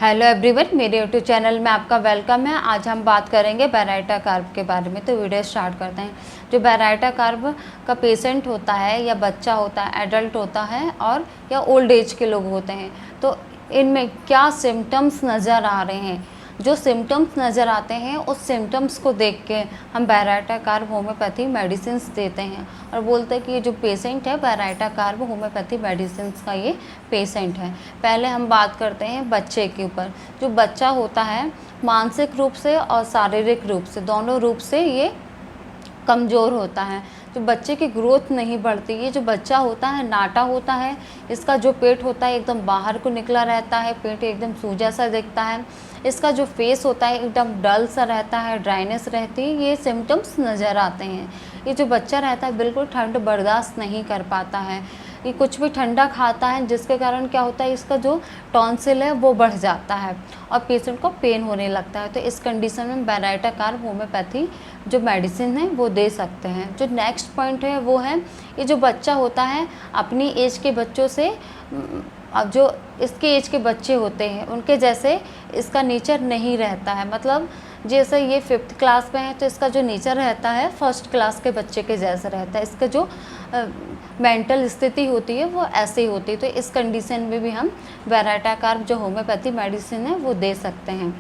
Hello everyone, मेरे YouTube channel में आपका वेलकम है। आज हम बात करेंगे बैराइटा कार्ब के बारे में। तो वीडियो स्टार्ट करते हैं। जो बैराइटा कार्ब का पेशेंट होता है या बच्चा होता है, एडल्ट होता है और या ओल्ड एज के लोग होते हैं, तो इनमें क्या सिम्टम्स नज़र आ रहे हैं। जो सिम्टम्स नज़र आते हैं उस सिम्टम्स को देख के हम बैराइटा कार्ब होम्योपैथी मेडिसिन देते हैं और बोलते हैं कि ये जो पेशेंट है बैराइटा कार्ब होम्योपैथी मेडिसिन का ये पेशेंट है। पहले हम बात करते हैं बच्चे के ऊपर। जो बच्चा होता है मानसिक रूप से और शारीरिक रूप से, दोनों रूप से ये कमज़ोर होता है। जो बच्चे की ग्रोथ नहीं बढ़ती, ये जो बच्चा होता है नाटा होता है, इसका जो पेट होता है एकदम बाहर को निकला रहता है, पेट एकदम सूजा सा दिखता है, इसका जो फेस होता है एकदम डल सा रहता है, ड्राइनेस रहती है, ये सिम्टम्स नज़र आते हैं। ये जो बच्चा रहता है बिल्कुल ठंड बर्दाश्त नहीं कर पाता है, ये कुछ भी ठंडा खाता है, जिसके कारण क्या होता है इसका जो टॉन्सिल है वो बढ़ जाता है और पेशेंट को पेन होने लगता है। तो इस कंडीशन में बैराइटा कार्ब होम्योपैथी जो मेडिसिन है वो दे सकते हैं। जो नेक्स्ट पॉइंट है वो है, ये जो बच्चा होता है अपनी एज के बच्चों से, अब जो इसके एज के बच्चे होते हैं उनके जैसे इसका नेचर नहीं रहता है। मतलब जैसे ये 5th क्लास में है तो इसका जो नेचर रहता है 1st क्लास के बच्चे के जैसा रहता है। इसका जो मेंटल स्थिति होती है वो ऐसे ही होती है। तो इस कंडीशन में भी हम बैराइटा कार्ब जो होम्योपैथी मेडिसिन है वो दे सकते हैं।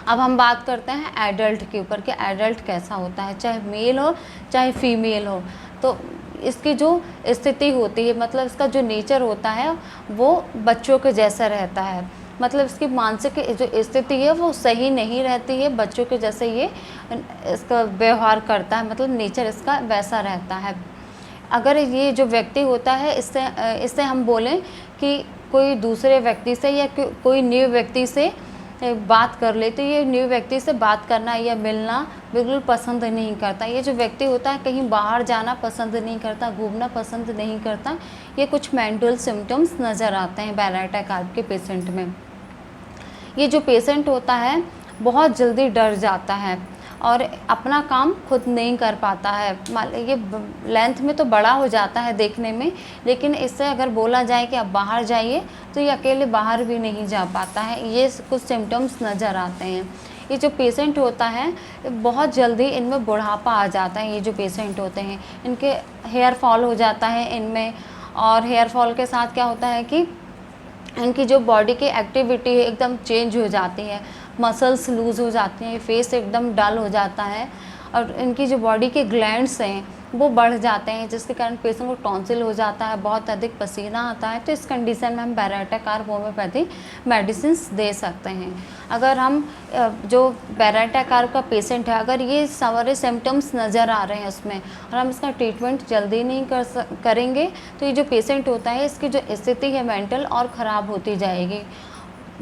अब हम बात करते हैं एडल्ट के ऊपर कि एडल्ट कैसा होता है, चाहे मेल हो चाहे फीमेल हो। तो इसकी जो स्थिति होती है, मतलब इसका जो नेचर होता है वो बच्चों के जैसा रहता है। मतलब इसकी मानसिक जो स्थिति है वो सही नहीं रहती है, बच्चों के जैसे ये इसका व्यवहार करता है, मतलब नेचर इसका वैसा रहता है। अगर ये जो व्यक्ति होता है इससे हम बोलें कि कोई दूसरे व्यक्ति से या कोई न्यू व्यक्ति से बात कर ले, तो ये न्यू व्यक्ति से बात करना या मिलना बिल्कुल पसंद नहीं करता। ये जो व्यक्ति होता है कहीं बाहर जाना पसंद नहीं करता, घूमना पसंद नहीं करता। ये कुछ मेंटल सिम्टम्स नज़र आते हैं बैराइटा कार्ब के पेशेंट में। ये जो पेशेंट होता है बहुत जल्दी डर जाता है और अपना काम खुद नहीं कर पाता है। ये लेंथ में तो बड़ा हो जाता है देखने में, लेकिन इससे अगर बोला जाए कि आप बाहर जाइए तो ये अकेले बाहर भी नहीं जा पाता है। ये कुछ सिम्टम्स नज़र आते हैं। ये जो पेशेंट होता है बहुत जल्दी इनमें बुढ़ापा आ जाता है। ये जो पेशेंट होते हैं इनके हेयर फॉल हो जाता है इनमें, और हेयर फॉल के साथ क्या होता है कि इनकी जो बॉडी की एक्टिविटी है एकदम चेंज हो जाती है, मसल्स लूज़ हो जाती हैं, फेस एकदम डल हो जाता है और इनकी जो बॉडी के ग्लैंड्स हैं वो बढ़ जाते हैं, जिसके कारण पेशेंट को टॉन्सिल हो जाता है, बहुत अधिक पसीना आता है। तो इस कंडीशन में हम बैराइटा कार्ब होम्योपैथी मेडिसिन दे सकते हैं। अगर हम जो बैराइटा कार्ब का पेशेंट है, अगर ये सारे सिम्टम्स नज़र आ रहे हैं उसमें और हम इसका ट्रीटमेंट जल्दी नहीं करेंगे तो ये जो पेशेंट होता है इसकी जो स्थिति है मेंटल और ख़राब होती जाएगी,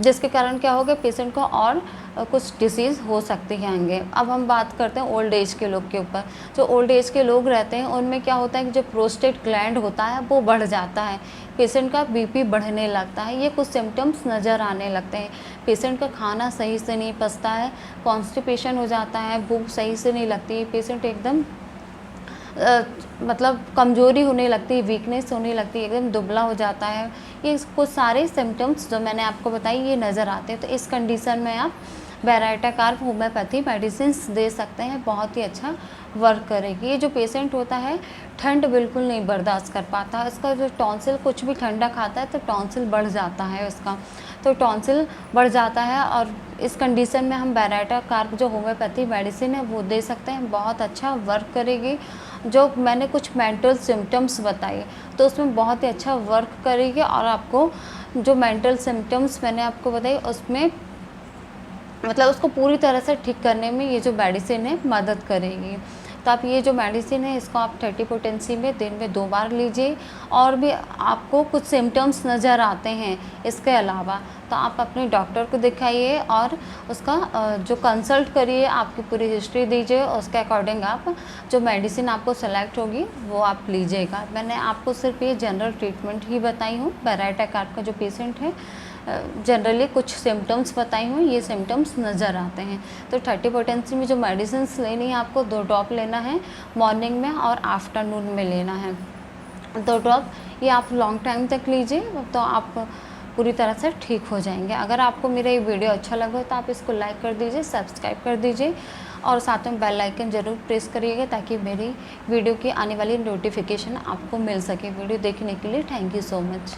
जिसके कारण क्या होगा पेशेंट को और कुछ डिसीज़ हो सकती है आगे। अब हम बात करते हैं ओल्ड एज के लोग के ऊपर। जो ओल्ड एज के लोग रहते हैं उनमें क्या होता है कि जो प्रोस्टेट ग्लैंड होता है वो बढ़ जाता है, पेशेंट का बीपी बढ़ने लगता है। ये कुछ सिम्टम्स नज़र आने लगते हैं। पेशेंट का खाना सही से नहीं पचता है, कॉन्स्टिपेशन हो जाता है, भूख सही से नहीं लगती है, पेशेंट एकदम मतलब कमज़ोरी होने लगती है, वीकनेस होने लगती है, एकदम दुबला हो जाता है। ये कुछ सारे सिम्टम्स जो मैंने आपको बताई ये नज़र आते हैं। तो इस कंडीशन में आप बैराइटा कार्ब होम्योपैथी मेडिसिन दे सकते हैं, बहुत ही अच्छा वर्क करेगी। ये जो पेशेंट होता है ठंड बिल्कुल नहीं बर्दाश्त कर पाता, इसका जो टॉन्सिल कुछ भी ठंडा खाता है तो टॉन्सिल बढ़ जाता है इसका, तो टॉन्सिल बढ़ जाता है। और इस कंडीशन में हम बैराइटा कार्ब जो होम्योपैथी मेडिसिन है वो दे सकते हैं, बहुत अच्छा वर्क करेगी। जो मैंने कुछ मेंटल सिम्टम्स बताए तो उसमें बहुत ही अच्छा वर्क करेगी और आपको जो मेंटल सिम्टम्स मैंने आपको बताई उसमें मतलब उसको पूरी तरह से ठीक करने में ये जो मेडिसिन है मदद करेगी। तो आप ये जो मेडिसिन है इसको आप 30 पोटेंसी में दिन में 2 बार लीजिए। और भी आपको कुछ सिम्टम्स नज़र आते हैं इसके अलावा तो आप अपने डॉक्टर को दिखाइए और उसका जो कंसल्ट करिए, आपकी पूरी हिस्ट्री दीजिए, उसके अकॉर्डिंग आप जो मेडिसिन आपको सेलेक्ट होगी वो आप लीजिएगा। मैंने आपको सिर्फ ये जनरल ट्रीटमेंट ही बताई हूँ। बैराइटा कार्ब का जो पेशेंट है जनरली कुछ सिम्टम्स बताई हूँ, ये सिम्टम्स नज़र आते हैं। तो 30 पोटेंसी में जो मेडिसिन लेनी है आपको 2 ड्रॉप लेना है, मॉर्निंग में और आफ्टरनून में लेना है 2 ड्रॉप। ये आप लॉन्ग टाइम तक लीजिए तो आप पूरी तरह से ठीक हो जाएंगे। अगर आपको मेरा ये वीडियो अच्छा लगा तो आप इसको लाइक कर दीजिए, सब्सक्राइब कर दीजिए और साथ में बेल आइकन ज़रूर प्रेस करिएगा ताकि मेरी वीडियो की आने वाली नोटिफिकेशन आपको मिल सके। वीडियो देखने के लिए थैंक यू सो मच।